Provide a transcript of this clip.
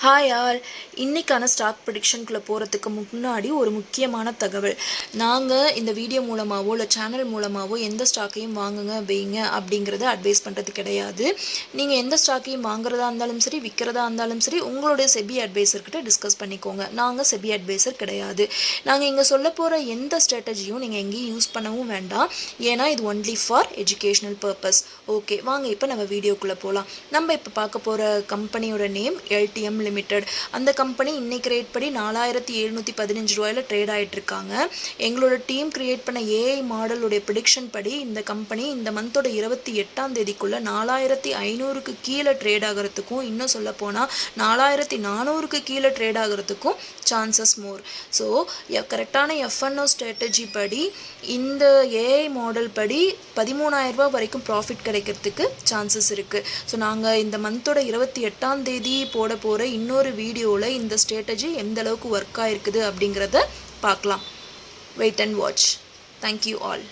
Hi all, இன்றைக்கான stock ப்ரெடிக்ஷனுக்குள்ளே போகிறதுக்கு முன்னாடி ஒரு முக்கியமான தகவல். நாங்கள் இந்த வீடியோ மூலமாகவோ இல்லை சேனல் மூலமாகவோ எந்த ஸ்டாக்கையும் வாங்குங்க வைங்க அப்படிங்கிறத அட்வைஸ் பண்ணுறது கிடையாது. நீங்கள் எந்த ஸ்டாக்கையும் வாங்குறதா இருந்தாலும் சரி, விற்கிறதா இருந்தாலும் சரி, உங்களுடைய செபி அட்வைசர்கிட்ட டிஸ்கஸ் பண்ணிக்கோங்க. நாங்கள் செபி அட்வைசர் கிடையாது. நாங்கள் இங்கே சொல்ல போகிற எந்த ஸ்ட்ராட்டஜியும் நீங்கள் எங்கேயும் யூஸ் பண்ணவும் வேண்டாம். ஏன்னா இது only for educational purpose. Okay, வாங்க இப்போ நம்ம வீடியோக்குள்ளே போகலாம். நம்ம இப்போ பார்க்க போகிற கம்பெனியோட நேம் LTM லிமிடெட். அந்த கம்பெனி இன்னைக்கு ரேட் படி 4715 ரூபாயில் ட்ரேட் ஆகிட்டு இருக்காங்க. எங்களோட டீம் கிரியேட் பண்ண ஏஐ மாடலுடைய ப்ரிடிக்ஷன் படி இந்த கம்பெனி இந்த மந்தோட 28ஆம் தேதிக்குள்ள 4500க்கு கீழே ட்ரேட் ஆகிறதுக்கும், இன்னும் சொல்ல போனால் 4400க்கு கீழே ட்ரேட் ஆகிறதுக்கும் சான்சஸ் மோர். ஸோ கரெக்டான FNO ஸ்ட்ராட்டஜி படி இந்த ஏஐ மாடல் படி 13000 ரூபாய் வரைக்கும் ப்ராஃபிட் கிடைக்கிறதுக்கு சான்சஸ் இருக்குது. ஸோ நாங்கள் இந்த மந்தோட 28ஆம் தேதி போட போகிற இன்னொரு வீடியோவில் இந்த ஸ்ட்ராட்டஜி எந்த அளவுக்கு ஒர்க் ஆகிருக்குது அப்படிங்கிறத பார்க்கலாம். Wait and watch. Thank you all.